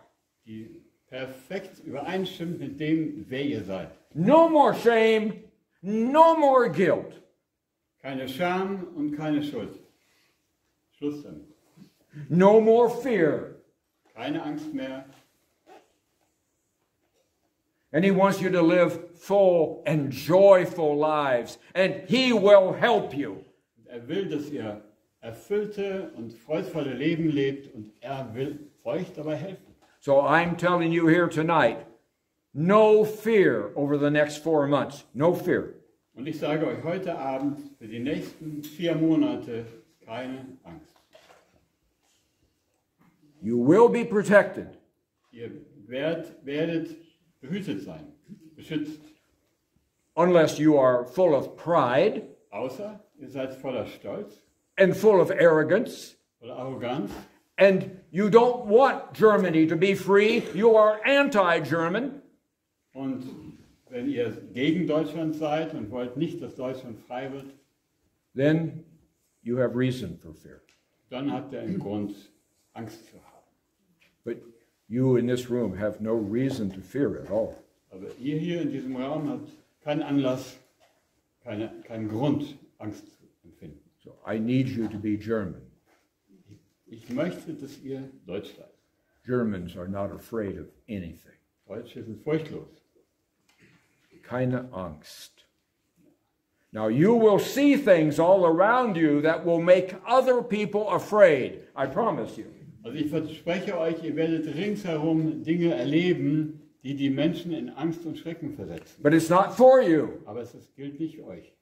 die perfekt übereinstimmt mit dem, wer ihr seid. No more shame, no more guilt. Keine Scham und keine Schuld. Schluss damit. No more fear. Keine Angst mehr. And He wants you to live full and joyful lives. And He will help you. Er will, dass ihr erfüllte und freudvolle Leben lebt, und er will euch dabei helfen. So I'm telling you here tonight, no fear over the next 4 months. No fear. Und ich sage euch heute Abend, für die nächsten 4 Monate keine Angst. You will be protected. Ihr werdet behütet sein, beschützt. Unless you are full of pride Außer ihr seid voller Stolz, and full of arrogance, voller Arroganz. and you don't want Germany to be free. You are anti-German. Und wenn ihr gegen Deutschland seid und wollt nicht, dass Deutschland frei wird, Then you have reason for fear. dann habt ihr einen Grund, Angst zu haben. But you in this room have no reason to fear at all. Aber ihr hier in diesem Raum habt keinen Anlass, keinen Grund, Angst zu empfinden. So I need you to be German. Ich möchte, dass ihr Deutsch seid. Germans are not afraid of anything. Deutsche sind furchtlos. Keine Angst. Now you will see things all around you that will make other people afraid. I promise you. Also ich verspreche euch, ihr werdet ringsherum Dinge erleben, die die Menschen in Angst und Schrecken versetzen. But it's not for you. Aber gilt nicht für euch.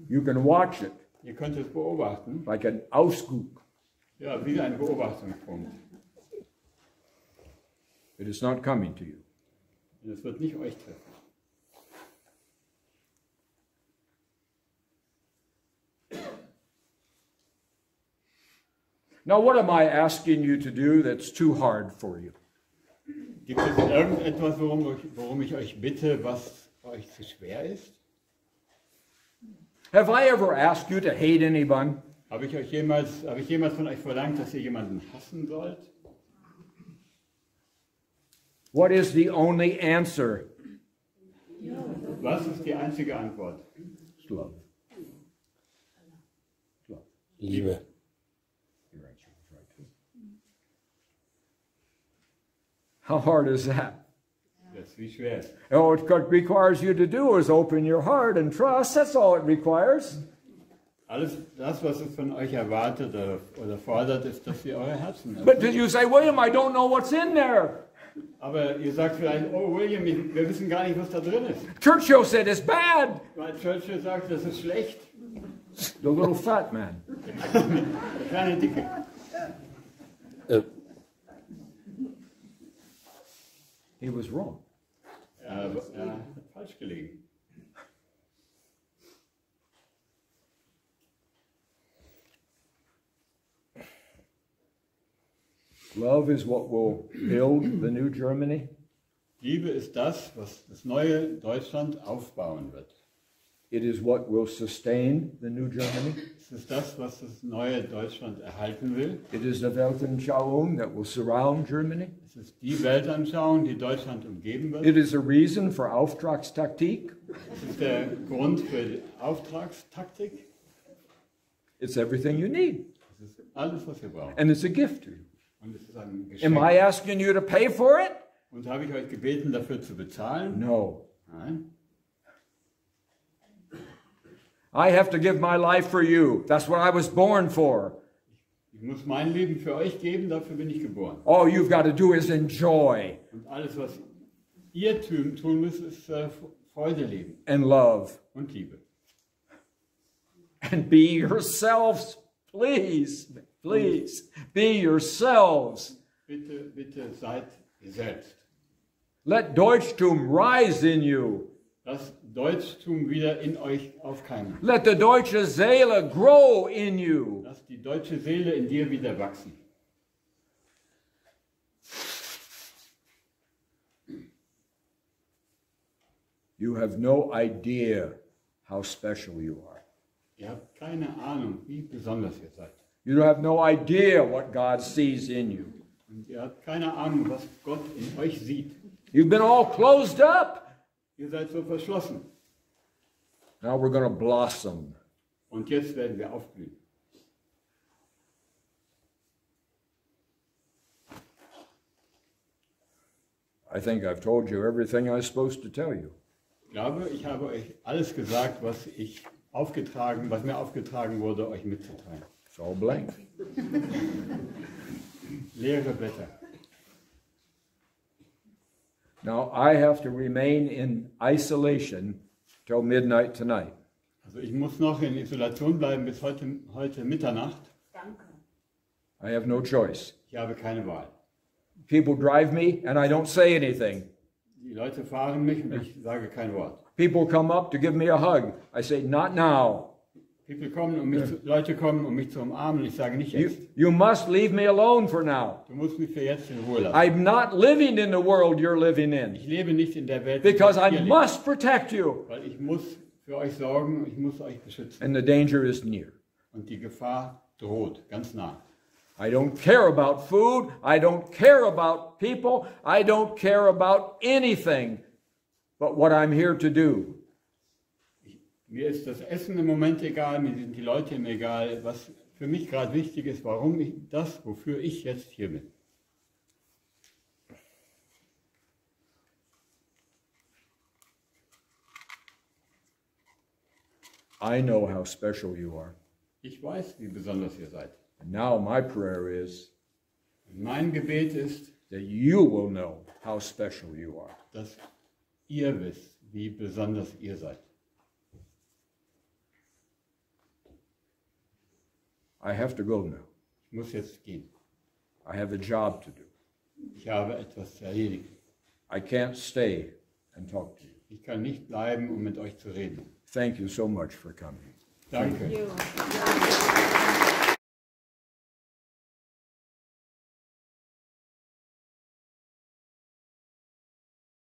You can watch it Ihr könnt es beobachten, like an Ausguck. ja, wie ein Beobachtungspunkt. It is not coming to you. Und es wird nicht euch treffen. Now what am I asking you to do that's too hard for you? Gibt es irgendetwas, worum ich euch bitte, was für euch zu schwer ist? Have I ever asked you to hate anyone? Habe ich jemals von euch verlangt, dass ihr jemanden hassen sollt? What is the only answer? Was ist die einzige Antwort? It's love. Love. Liebe. Your answer was right too. How hard is that? Das ist wie schwer. Oh, what requires you to do is open your heart and trust. That's all it requires. Alles das, was es von euch erwartet oder fordert, ist, dass ihr euer Herzen But öffnet. you say, William, I don't know what's in there. Aber ihr sagt vielleicht, oh William, wir wissen gar nicht, was da drin ist. Churchill said it's bad. Weil Churchill sagt, das ist schlecht. The little fat man. Der kleine Dicke. He was wrong. Er hat falsch gelegen. Love is what will build the new Germany. Liebe ist das, was das neue Deutschland aufbauen wird. It is what will sustain the new Germany. Es ist das, was das neue Deutschland erhalten will. It is the Weltanschauung that will surround Germany. Es ist die Weltanschauung, die Deutschland umgeben wird. It is a reason for Aftrax Taktik. Es ist der Grund für die Auftragstaktik. It's everything you need. Es ist alles, was ihr braucht. And it's a gift to you. Und es ist ein Am Geschenk. I asking you to pay for it? Und habe ich euch gebeten, dafür zu bezahlen? No. Nein. I have to give my life for you. That's what I was born for. Ich muss mein Leben für euch geben, dafür bin ich geboren. All you've got to do is enjoy Und alles, was ihr tun müsst, ist Freude leben and love und Liebe. and be yourselves. Please, please, be yourselves. Bitte, bitte seid ihr selbst. Let Deutschtum rise in you. Das Deutschtum wieder in euch aufkeimen. Let the deutsche Seele grow in you. Lass die deutsche Seele in dir wieder wachsen. You have no idea how special you are. Ihr habt keine Ahnung, wie besonders ihr seid. You have no idea what God sees in you. Und ihr habt keine Ahnung, was Gott in euch sieht. You've been all closed up. Ihr seid so verschlossen. Now we're going to blossom. Und jetzt werden wir aufblühen. I think I've told you everything I was supposed to tell you. Ich glaube, ich habe euch alles gesagt, was mir aufgetragen wurde, euch mitzuteilen. It's all blank. Leere Blätter. Now, I have to remain in isolation till midnight tonight. Also ich muss noch in Isolation bleiben bis heute Mitternacht. Danke. I have no choice. Ich habe keine Wahl. People drive me and I don't say anything. Die Leute fahren mich und ich sage kein Wort. People come up to give me a hug. I say, not now. Leute kommen, um mich zu umarmen und ich sage nicht jetzt. You must leave me alone for now. Du musst mich für jetzt in Ruhe lassen. I'm not living in the world you're living in. Ich lebe nicht in der Welt, Because in der I ihr must protect you. lebt, weil ich muss für euch sorgen, ich muss euch beschützen. And the danger is near. Und die Gefahr droht, ganz nah. I don't care about food. I don't care about people. I don't care about anything but what I'm here to do. Mir ist das Essen im Moment egal, mir sind die Leute im egal. Was für mich gerade wichtig ist, wofür ich jetzt hier bin. I know how special you are. Ich weiß, wie besonders ihr seid. And now my prayer is Und mein Gebet ist, that you will know how special you are. dass ihr wisst, wie besonders ihr seid. I have to go now. Ich muss jetzt gehen. I have a job to do. Ich habe etwas zu erledigen. I can't stay and talk to you. Ich kann nicht bleiben, um mit euch zu reden. Thank you so much for coming. Danke. You.